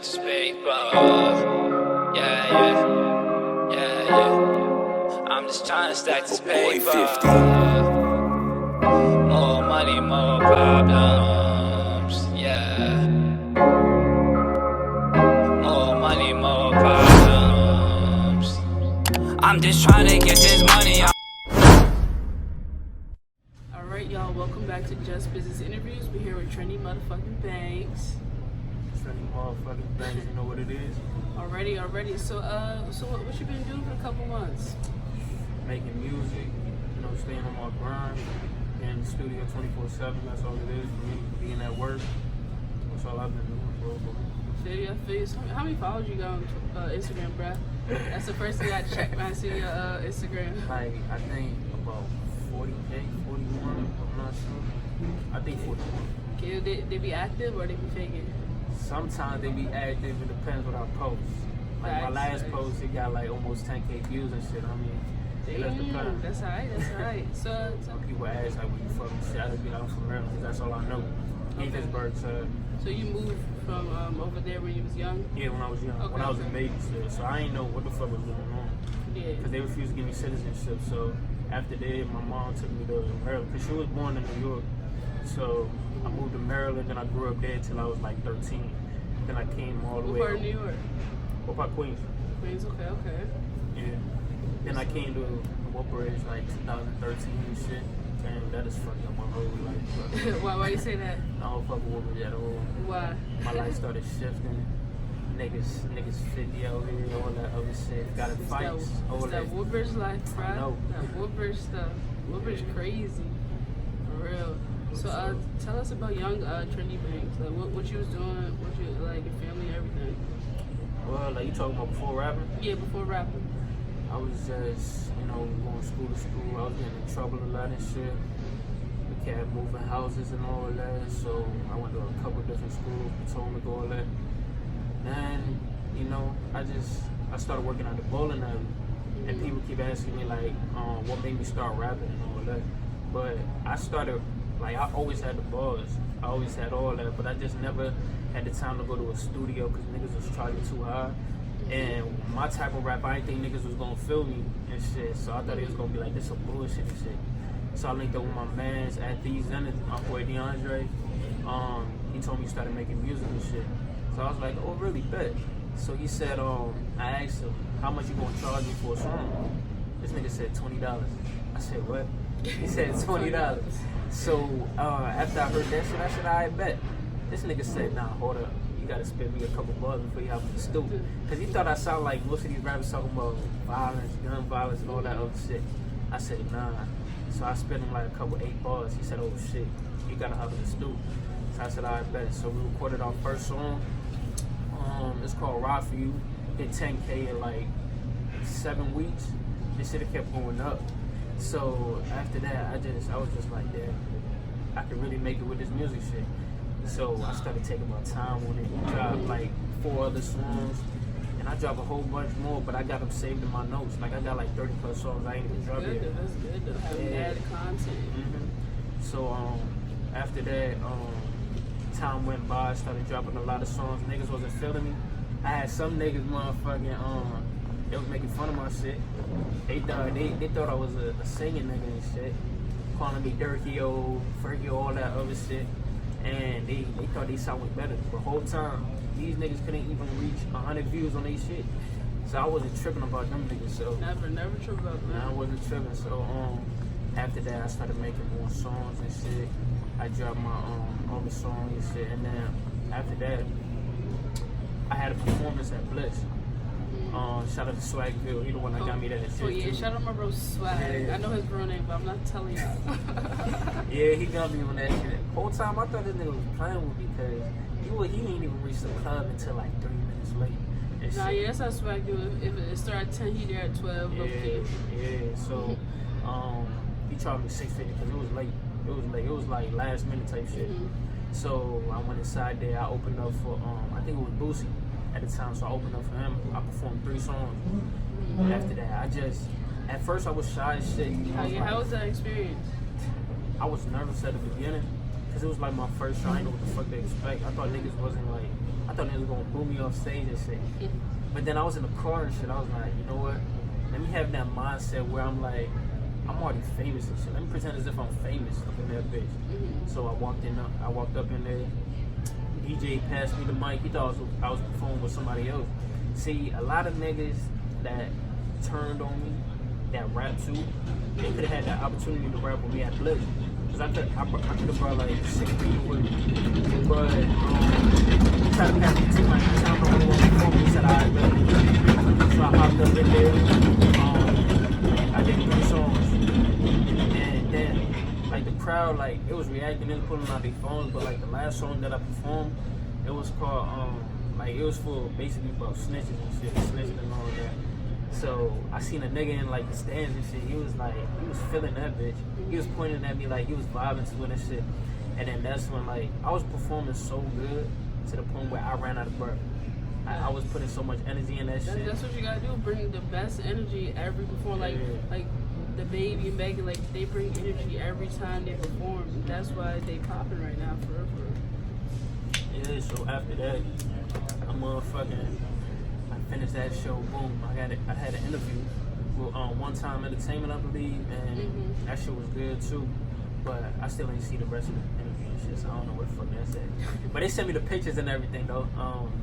stack this paper. Yeah. I'm just trying to stack this paper. More money, more problems. Yeah. More money, more problems. I'm just trying to get this money. Alright, y'all, welcome back to Just Business Interviews. We're here with Trendy motherfucking Banks. Trendy motherfucking Banks, you know what it is? Already. So what you been doing for a couple months? Making music, you know, staying on my grind, in the studio 24/7. That's all it is for me. Being at work, that's all I've been doing, bro. I feel you. So how many followers you got on Instagram, bruh? That's the first thing I checked when I see your Instagram. Like, I think about 40K, 41, I'm not sure. I think 41. Okay, they be active or they be faking? Sometimes they be active, it depends what I post. Like my last post, it got like almost 10K views and shit. I mean, it does depend. That's alright. So Some people ask like, where you from? Shit, I just be out from Maryland, because that's all I know. Gaithersburg, So you moved from over there when you was young? Yeah, when I was young. Okay. When I was in baby shit. So I ain't know what the fuck was going on. Yeah. Because they refused to give me citizenship. So after that, my mom took me to Maryland. Because she was born in New York. So I moved to Maryland, and I grew up there till I was like 13. Then I came all the way. What part of New York? What part? Queens. Queens, okay. Yeah. Then I came to Woodbridge like 2013 and shit. And that is fucked up my whole life. Why you say that? I don't fuck with Woodbridge at all. Why? My life started shifting. Niggas 50 out here, all that other shit. Got in fights. It's that Woodbridge life, bro. I know. That Woodbridge stuff. Woodbridge crazy. For real. So tell us about young Trendy Banks. Like what you was doing, what you like, your family, everything. Well, like you talking about before rapping? Yeah, before rapping. I was just, going school to school. I was getting in trouble a lot and shit. We kept moving houses and all that. So I went to a couple different schools, Potomac, all that. And, I started working at the bowling alley. And people keep asking me, like, what made me start rapping and all that. But I started, like, I always had the bars. I always had all that. But I just never had the time to go to a studio because niggas was charging too high. And my type of rap, I didn't think niggas was gonna feel me and shit. So I thought it was gonna be like, this some bullshit and shit. So I linked up with my mans at These Zenith, my boy DeAndre. He told me he started making music and shit. So I was like, oh, really, bet. So he said, I asked him, how much you gonna charge me for a song? This nigga said $20. I said, what? He said $20. So after I heard that shit, I said, I bet. This nigga said, nah, hold up. You gotta spend me a couple bucks before you have to stoop. Cause he thought I sound like most of these rappers talking about violence, gun violence, and all that other shit. I said, nah. So I spent him like a couple $8. He said, oh shit, you gotta have to stoop. So I said, I bet. So we recorded our first song. It's called Ride For You. Hit 10K in like 7 weeks. This shit kept going up. So after that, I was just like, damn, I could really make it with this music shit. So I started taking my time on it. Dropped like 4 other songs, and I dropped a whole bunch more, but I got them saved in my notes. Like I got like 30 plus songs I ain't even dropped yet. That's good to have added content. So after that, time went by. I started dropping a lot of songs. Niggas wasn't feeling me. I had some niggas motherfucking they was making fun of my shit. They thought I was a singing nigga and shit, calling me Dirkio, Fergio, all that other shit. And they thought they sounded better. The whole time, these niggas couldn't even reach 100 views on their shit. So I wasn't tripping about them niggas. So Never trip about them. I wasn't tripping. So after that, I started making more songs and shit. I dropped my other song and shit. And then after that, I had a performance at Bliss. Shout out to Swagville. He the one that got me that shit. Oh yeah, shout out my bro Swag. Yeah. I know his real name, but I'm not telling y'all. Yeah, he got me on that shit. Whole time I thought this nigga was playing with me because he didn't even reach the club until like 3 minutes late. Nah, yeah, that's how Swag do it. If it started at 10, he there at 12. Yeah. So he charged me $650 because it was late. It was like last minute type shit. So I went inside there. I opened up for I think it was Boosie at the time. So I opened up for him. I performed 3 songs. After that, at first I was shy as shit. How was that experience? I was nervous at the beginning, Cause it was like my first show. I didn't know what the fuck to expect. I thought niggas was gonna boo me off stage and shit. But then I was in the car and shit. I was like, you know what? Let me have that mindset where I'm like, I'm already famous and shit. Let me pretend as if I'm famous up in that bitch. So I walked up in there. DJ passed me the mic. He thought I was performing with somebody else. See, a lot of niggas that turned on me, that rap too, they could have had that opportunity to rap with me at Blitz. Cause I could have brought like 6 people with me. But he tried to pass me too much. He tried to perform. He said, alright, bet. So I hopped up in there. I did 3 songs. And then, like, the crowd, like, it was reacting. They was pulling out their phones. But, like, the last song that I performed, it was called, like, it was for basically about snitches and shit. Snitching and all of that. So I seen a nigga in like the stands and shit. He was feeling that bitch. He was pointing at me like he was vibing to it and shit. And then that's when like I was performing so good to the point where I ran out of breath. I was putting so much energy in that shit. That's what you gotta do. Bring the best energy every perform. Like the Baby and Megan, like they bring energy every time they perform. That's why they popping right now for real. Yeah. So after that, I finished that show, boom. I had an interview with One Time Entertainment, I believe, and that shit was good too. But I still didn't see the rest of the interview and shit, so I don't know what the fuck that's at. But they sent me the pictures and everything though.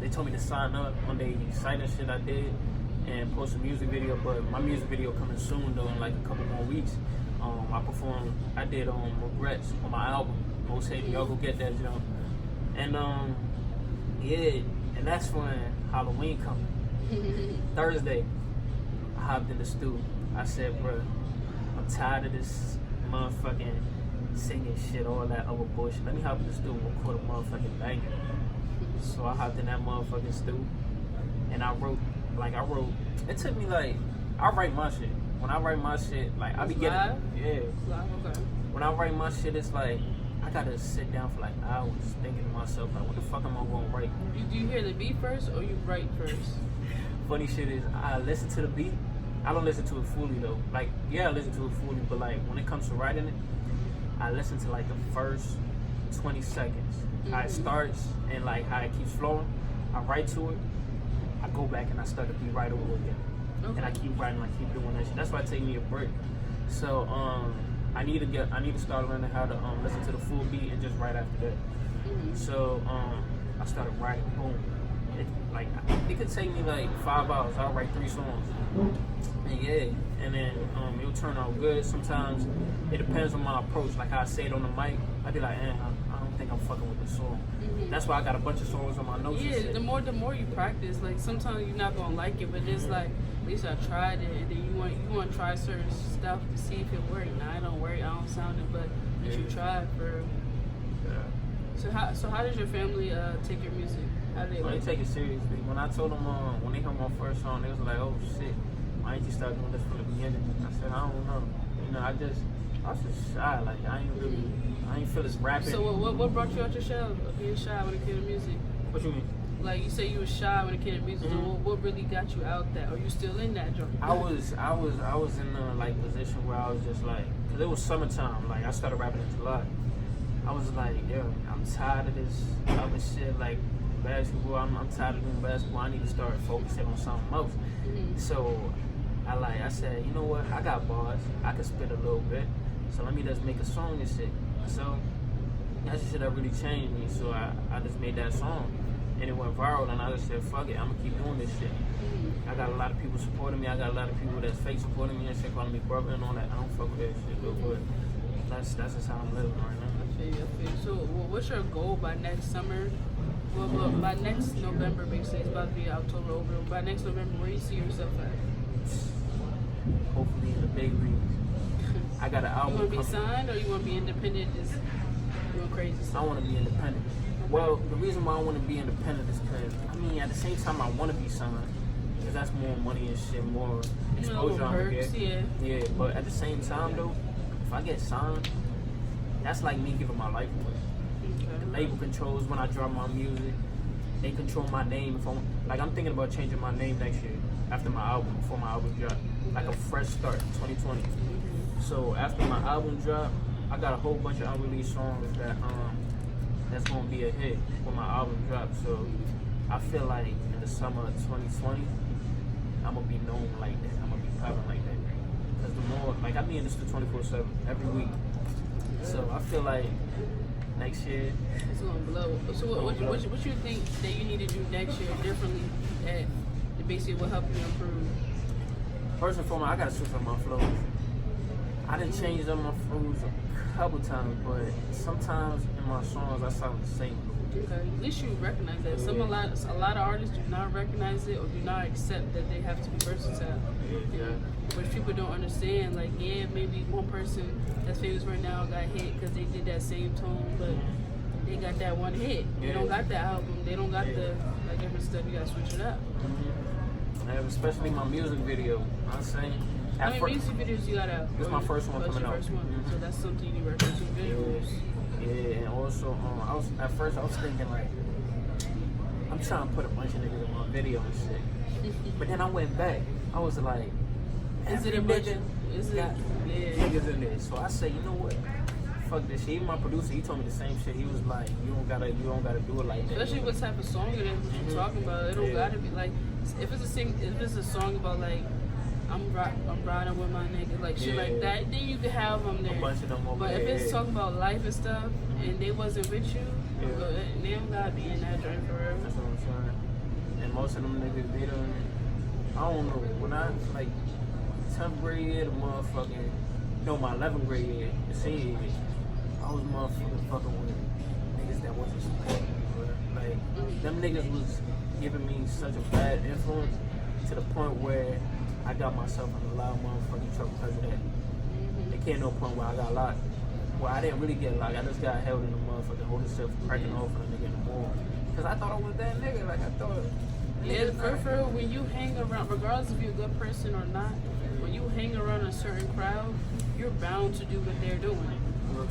They told me to sign up on the site and shit I did and post a music video. But my music video coming soon though, in like a couple more weeks. I did Regrets on my album, Most Hated. Y'all go get that, jump. And yeah, and that's when Halloween coming. Thursday, I hopped in the studio. I said, bro, I'm tired of this motherfucking singing shit, all that other bullshit. Let me hop in the studio and record a motherfucking banger. So I hopped in that motherfucking studio and I wrote, it took me like, I write my shit. When I write my shit, like, I be getting, live, okay. When I write my shit, it's like, I gotta sit down for like hours thinking to myself, like, what the fuck am I gonna write? Do you hear the beat first or you write first? Funny shit is, I listen to the beat. I don't listen to it fully though. Like, yeah, I listen to it fully, but like when it comes to writing it, I listen to like the first 20 seconds. How it starts and like how it keeps flowing. I write to it. I go back and I start the beat right over again. Okay. And I keep writing, I keep doing that shit. That's why it takes me a break. So I need to start learning how to listen to the full beat and just write after that. So I started writing, boom. It could take me like 5 hours. I'll write 3 songs. And yeah, and then it'll turn out good. Sometimes it depends on my approach. Like how I say it on the mic, I'd be like, I don't think I'm fucking with this song. That's why I got a bunch of songs on my notes. Yeah, the more you practice, like sometimes you're not gonna like it, but it's like at least I tried it, and then you want to try certain stuff to see if it works. Now it don't work, I don't sound it, but you tried for. Yeah. So how does your family take your music? They take it seriously. When I told them, when they heard my first song, they was like, oh shit, why ain't you start doing this from the beginning? I said, I don't know. You know, I was just shy. Like, I ain't feel this rapping. So what brought you out your shell, being shy when it came to music? What you mean? Like, you say you was shy when it came to music. So what really got you out that? Are you still in that genre? I was in a like position where I was just like, cause it was summertime. Like, I started rapping in July. I was like, yo, I'm tired of this other shit. Like, basketball, I'm tired of doing basketball. I need to start focusing on something else. So I said, you know what? I got bars. I can spit a little bit. So let me just make a song and shit. So that's the shit that really changed me. So I just made that song and it went viral. And I just said, fuck it, I'm gonna keep doing this shit. I got a lot of people supporting me. I got a lot of people that's fake supporting me and shit, calling me brother and all that. I don't fuck with that shit though, but that's just how I'm living right now. I feel you. So what's your goal by next summer? Well, by next November, basically, it's about to be October over. By next November, where you see yourself at? Hopefully in the big leagues. I got an album. You want to be signed or you want to be independent? Just doing crazy stuff? I want to be independent. Well, the reason why I want to be independent is because, I mean, at the same time, I want to be signed. Because that's more money and shit, more exposure I'm going to get. Yeah, but at the same time, though, if I get signed, that's like me giving my life away. The label controls when I drop my music. They control my name. I'm thinking about changing my name next year after my album, before my album drop. Like a fresh start, 2020. So after my album drop, I got a whole bunch of unreleased songs that's gonna be a hit when my album drops. So I feel like in the summer of 2020, I'm gonna be known like that. I'm gonna be popping like that. Cause the more, like, I be in this for 24/7 every week. So I feel like next year It's gonna blow. So what you think that you need to do next year differently that basically will help you improve? first and foremost, I gotta switch up my flows. I done changed up my flows a couple times, but sometimes in my songs I sound the same. Okay. At least you recognize that. A lot of artists do not recognize it or do not accept that they have to be versatile. Yeah. Which people don't understand. Like, yeah, maybe one person that's famous right now got hit because they did that same tone, but they got that one hit. They don't got the album. They don't got the like different stuff. You gotta switch it up. And especially my music video. I'm saying. How many music videos you got out? It's my first one coming out. First one. So that's something you work with videos. Yeah, and also, at first I was thinking like, I'm trying to put a bunch of niggas in my video and shit. But then I went back. I was like, Is it a bunch of niggas in there? So I said, you know what? Fuck this shit. Even my producer, he told me the same shit. He was like, you don't gotta do it like that. Especially what type of song it is, what you're talking about. It don't gotta be like, if it's a song about like, I'm riding with my nigga, like shit like that, then you can have them there. A bunch of them over but there. if it's talking about life and stuff, and they wasn't with you, they don't gotta be in that joint for real. That's what I'm saying. And most of them niggas, they done, I don't know, when I, like, 10th grade year, the motherfucking, no, my 11th grade year, the senior year, I was motherfucking fucking with niggas that wasn't supporting me, bro. Like, them niggas was giving me such a bad influence to the point where I got myself in a lot of motherfucking trouble because of that. It came to a point where I got locked. Well, I didn't really get locked. I just got held in the motherfucking hold itself cracking off on a nigga in the mall. Because I thought I was that nigga. Like, I thought. Yeah, for when you hang around, regardless if you're a good person or not, when you hang around a certain crowd, you're bound to do what they're doing.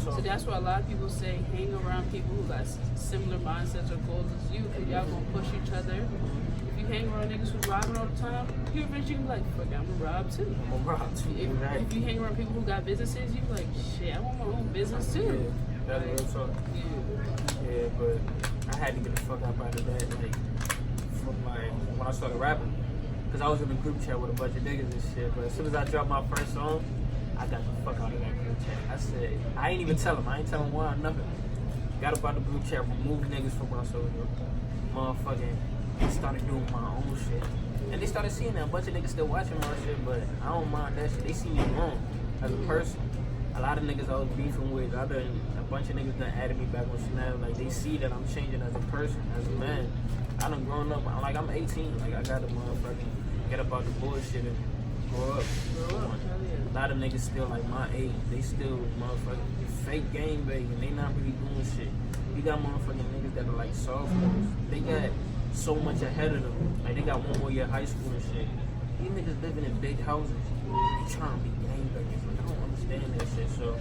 So that's why a lot of people say hang around people who got similar mindsets or goals as you, because y'all gonna push each other. If you hang around niggas who robbing all the time, you eventually be like, fuck, I'm gonna rob too. I'm gonna rob too. If you hang around people who got businesses, you be like, shit, I want my own business too. Yeah, that's real talk. Yeah, but I had to get the fuck out of that, like, from like when I started rapping, because I was in a group chat with a bunch of niggas and shit. But as soon as I dropped my first song, I got the fuck out of that group chat. I said, I ain't even tell them. I ain't telling why or nothing. Got up out the group chat, removed niggas from my social. Motherfucking started doing my own shit. And they started seeing that. A bunch of niggas still watching my shit, but I don't mind that shit. They see me wrong as a person. A lot of niggas I was beefing with, a bunch of niggas done added me back on Snap. Like, they see that I'm changing as a person, as a man. I done grown up. Like, I'm 18. Like, I got to motherfucking get up out the bullshit and grow up. A lot of niggas still like my age. They still motherfucking fake game banging. They not really doing shit. You got motherfucking niggas that are like sophomores. They got so much ahead of them. Like, they got 1 more year of high school and shit. These niggas living in big houses. They trying to be game bangers. Like, I don't understand that shit. So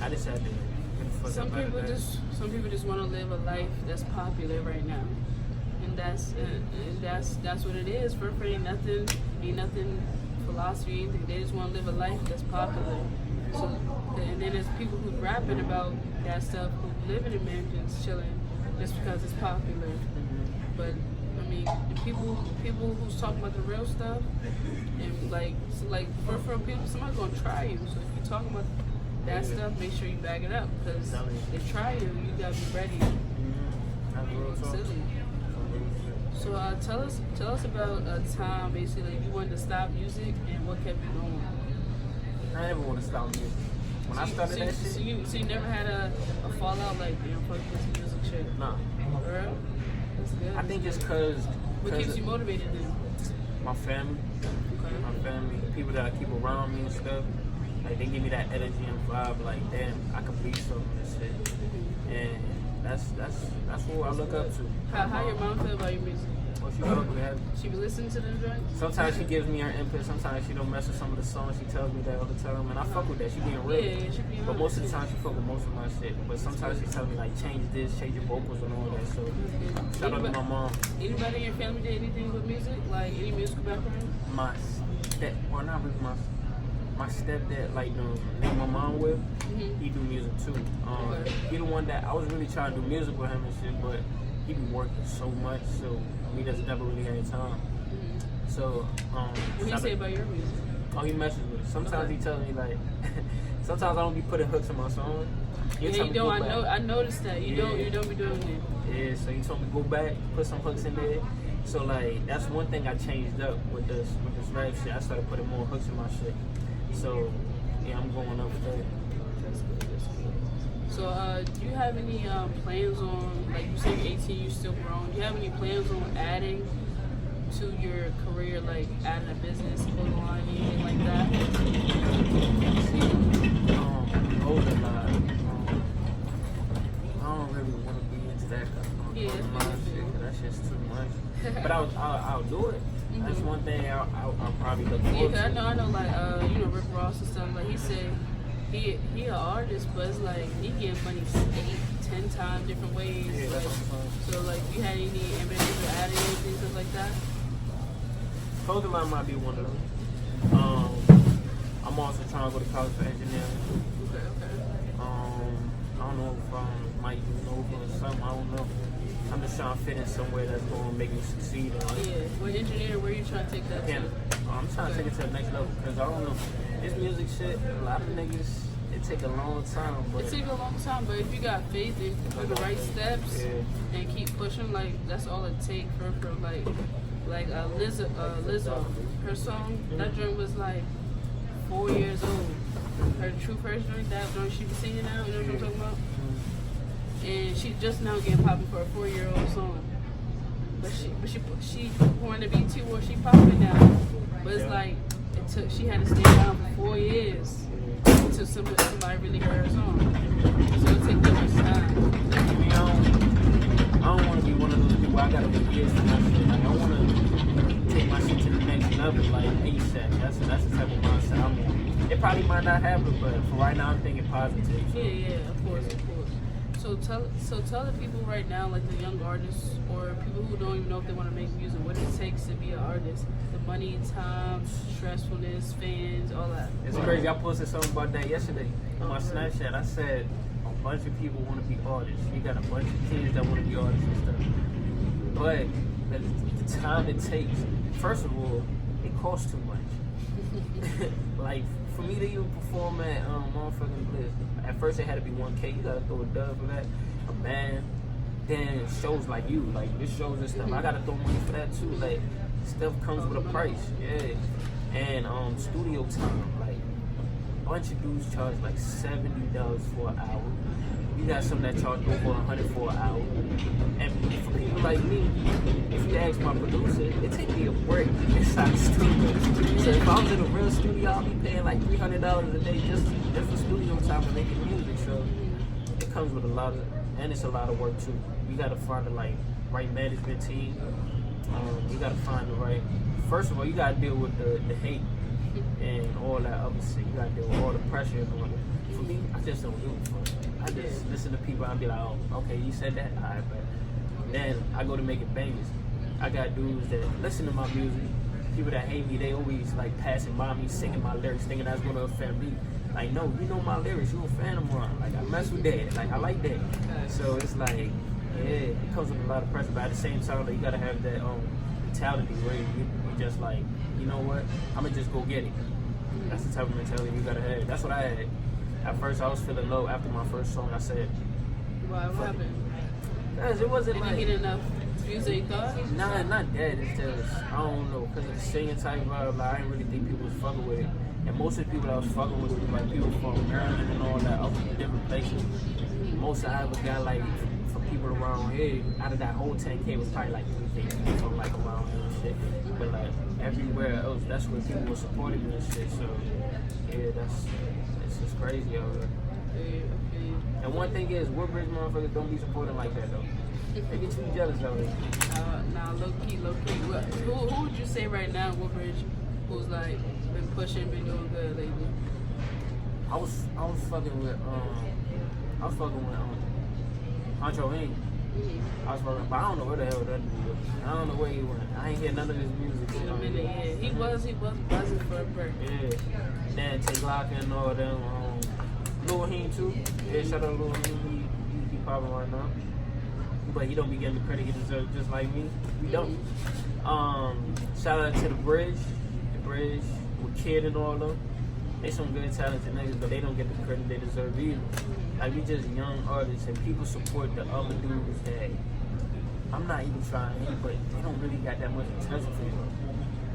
I just had to get the fuck Some out of that. Some people just want to live a life that's popular right now, and that's what it is. For ain't nothing philosophy, anything. They just want to live a life that's popular. So, and then there's people who rapping about that stuff, who living in mansions, chilling, just because it's popular. But I mean, the people who's talking about the real stuff, and like for people, somebody's gonna try you. So if you're talking about that stuff, make sure you back it up, because they try you. You gotta be ready. Silly. So tell us about a time basically you wanted to stop music and what kept you going. I never want to stop music. When I started that shit, so you never had a fallout like, damn, fuck this music shit. nah. For real? That's good. I think it's cause What keeps you motivated then? my family, people that I keep around me and stuff. Like, they give me that energy and vibe. Like, damn, I can be something and shit. And that's who I look up to. How your mom feel about your music? Well, she probably have. She be listening to the joint? Sometimes she gives me her input. Sometimes she don't mess with some of the songs. She tells me that all the time, and I fuck with that. She being real. Yeah, she being But real. most of the time, she fuck with most of my shit. But sometimes she tells me like, change this, change your vocals and all that. So shout out to my mom. Anybody in your family did anything with music? Like any musical background? My step, or not really my. my stepdad, like the name my mom with, he do music too. Okay. He the one that I was really trying to do music with him and shit, but he be working so much, so we just never really had time. So, What do you say about your music? Oh, he messes with it. Sometimes he tells me like, sometimes I don't be putting hooks in my song. Yeah, you don't. I noticed that you don't be doing it. Yeah, so he told me go back, put some hooks in there. So like that's one thing I changed up with this rap shit. I started putting more hooks in my shit. So yeah, I'm going up with that. That's good. So do you have any plans on, like you said, you're 18, you're still grown. Do you have any plans on adding to your career, like adding a business, clothing line, anything like that? Older life. I don't really want to be into that shit. That's just too much. But I'll do it. That's one thing I'll probably look forward to. I know, like Rick Ross and stuff. Like he said, he an artist, but it's like he getting money 8-10 times different ways. Yeah, that's what I'm saying. So like, you had any ambitions to add anything, stuff like that? Clothing line might be one of them. I'm also trying to go to college for engineering. Okay. I don't know if I might do Nova or something. I don't know. I'm just trying to fit in somewhere that's going to make me succeed. Yeah. With engineering, where are you trying to take that to? I'm trying to take it to the next level because I don't know. This music shit, a lot of niggas, it take a long time. But It takes a long time, but if you got faith and do the right steps and keep pushing, like that's all it takes for like Lizzo, her song, that joint was like 4 years old. Her true first joint, that joint she be singing now, you know what I'm talking about? And she just now getting popping for a 4-year-old song. But she performed the BT where she popping now. But it's like she had to stay down for 4 years until somebody really heard her song. So it takes that much time. I don't want to be one of those people. I gotta wait years for my shit. Like, I want to take my shit to the next level, like ASAP. That's the type of mindset I'm in. It probably might not happen, but for right now, I'm thinking positive. So. Yeah, of course. So tell the people right now, like the young artists or people who don't even know if they want to make music, what it takes to be an artist. The money, time, stressfulness, fans, all that. It's crazy. I posted something about that yesterday on my Snapchat. I said a bunch of people want to be artists. You got a bunch of kids that want to be artists and stuff. But the time it takes, first of all, it costs too much. Like, for me to even perform at motherfucking Bliss, at first it had to be 1K. You gotta throw a dub for that, a band. Then shows like you, like this shows and stuff. I gotta throw money for that too. Like, stuff comes with a price, And studio time, like a bunch of dudes charge like $70 for an hour. You got some that charge over $100 for an hour. And for people like me, if you ask my producer, it takes me a break inside the studio. So if I was in a real studio, I'll be paying like $300 a day just for studio time and making music. So it comes with a lot of, and it's a lot of work too. You gotta find the right management team. You gotta find the right. First of all, you gotta deal with the hate and all that other shit. You gotta deal with all the pressure and all that. For me, I just don't do it. I just listen to people and be like, oh, okay, you said that, alright, but then I go to making bangers. I got dudes that listen to my music. People that hate me, they always like passing by me, singing my lyrics, thinking that's gonna offend me. Like, no, you know my lyrics, you a fan of mine. Like, I mess with that. Like, I like that. So it's like, yeah, it comes with a lot of pressure, but at the same time, you gotta have that mentality where you just like, you know what, I'm gonna just go get it. That's the type of mentality you gotta have. That's what I had. At first, I was feeling low after my first song. I said, "Why? What happened?" Because it wasn't Did you get enough views that you thought? Nah, not that. It's just, I don't know, because of the singing type vibe, like, I didn't really think people was fucking with it. And most of the people that I was fucking with were like people from Maryland and all that, other different places. Most I ever got, like, from people around here, out of that whole 10K was probably like 3K from like around here and shit. But like everywhere else, that's where people were supporting me and shit. So yeah, it's just crazy out there. And one thing is, Woodbridge motherfuckers don't be supporting like that though. They get too jealous out there. Nah, low key. Who would you say right now, Woodbridge, who's like been pushing, been doing good lately? I was fucking with Honcho Inc. I was fucking, but I don't know where the hell that dude was. I don't know where he went. I ain't hear none of his music. In a minute, yeah. He was buzzing for a break. Yeah. Then Tay Glock and all them. Lil Heen too. Yeah, shout out to Lil Heen. He popping right now. But he don't be getting the credit he deserves, just like me. We don't. Shout out to the Bridge with Kid and all them. They some good talented niggas, but they don't get the credit they deserve either. Like, we just young artists, and people support the other dudes that I'm not even trying to hate, but they don't really got that much attention for you.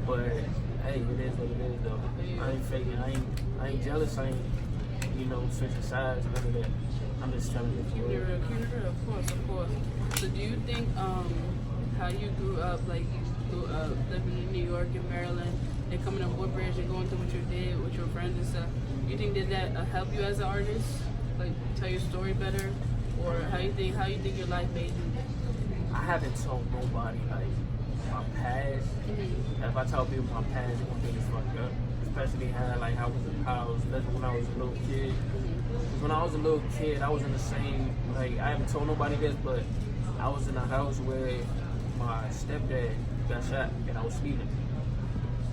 But hey, it is what it is though. I ain't faking. I ain't jealous. I ain't switching sides. None of that. I'm just telling you. Keep it real. Of course. So do you think how you grew up, like you grew up living in New York and Maryland, and coming to Woodbridge and going through what you did with your friends and stuff, you think did that help you as an artist, like tell your story better, or how you think your life made you? I haven't told nobody like my past. Mm-hmm. If I tell people my past, they're gonna think it's fucked up. Especially how I was living when I was a little kid. When I was a little kid, I was in the same, like, I haven't told nobody this, but I was in a house where my stepdad got shot and I was sleeping.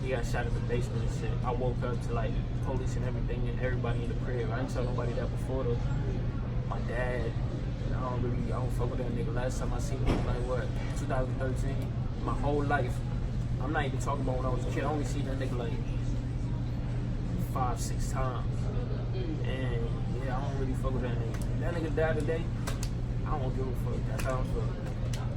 He got shot in the basement and shit. I woke up to like police and everything and everybody in the crib. I didn't tell nobody that before though. My dad, I don't fuck with that nigga. Last time I seen him was like what, 2013? My whole life. I'm not even talking about when I was a kid. I only seen that nigga like 5-6 times. And yeah, I don't really fuck with that nigga. If that nigga died today, I don't give a fuck. That's how I feel.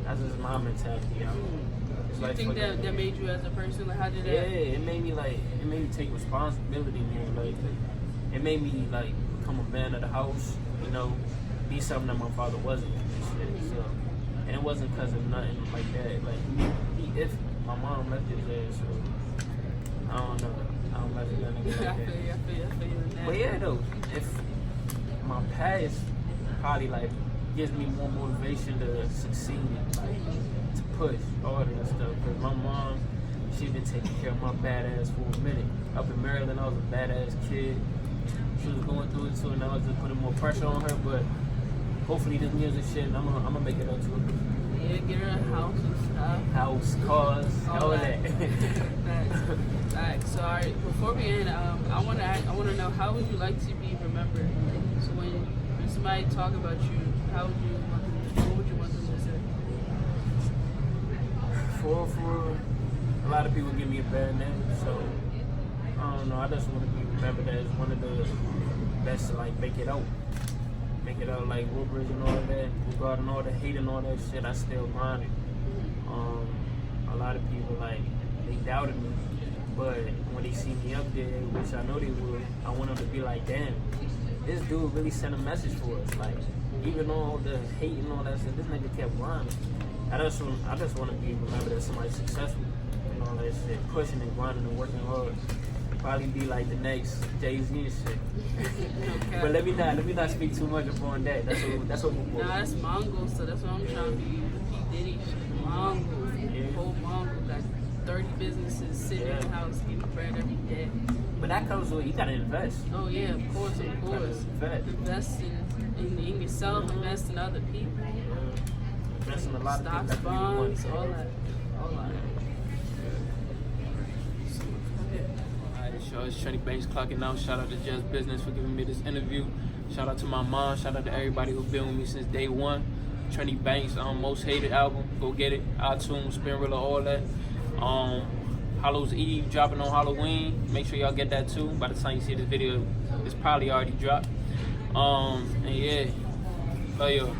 That's just my mentality. Do you think that made you as a person? Like, how did that? Yeah, it made me take responsibility, man. Like, it made me like become a man of the house. Be something that my father wasn't. And shit. So, and it wasn't because of nothing like that. Like, if my mom left his ass, so I don't know. I don't like that nigga like that. I feel you. But yeah, though, if my past probably like gives me more motivation to succeed, like to push harder and stuff. Cause my mom, she been taking care of my badass for a minute. Up in Maryland, I was a badass kid. She was going through it too, and I was just putting more pressure on her. But hopefully, this music shit, I'm gonna make it up to her. Yeah, get her a house and stuff. House, cars, all that. Alright, so before we end, I wanna know, how would you like to be remembered? So when somebody talk about you, what would you want them to say? For a lot of people give me a bad name, so I don't know. I just want to be remembered as one of the best to like make it out like Woodbridge and all that. Regarding all the hate and all that shit, I still grinded. A lot of people they doubted me, but when they see me up there, which I know they will, I want them to be like, damn, this dude really sent a message for us. Like, even all the hate and all that shit, this nigga kept grinding. I just want to be remembered as somebody successful and all that shit, pushing and grinding and working hard. Probably be like the next Jay-Z and shit. Okay. But let me not speak too much upon that. That's what we're Nah, that's Mongo, so that's what I'm trying to be. P. Diddy, Mongo, yeah. Whole Mongo got 30 businesses sitting in the house getting bread every day. But that comes with, you gotta invest. Oh yeah, of course. Invest in yourself, invest in other people. Yeah. Invest in a lot stocks, of people. bonds, all that. It's Trendy Banks clocking out. Shout out to JustBusiness for giving me this interview. Shout out to my mom. Shout out to everybody who's been with me since day one. Trendy Banks, most hated album. Go get it. iTunes, Spinrilla, all that. Hallows Eve dropping on Halloween. Make sure y'all get that too. By the time you see this video, it's probably already dropped. And yeah, love y'all.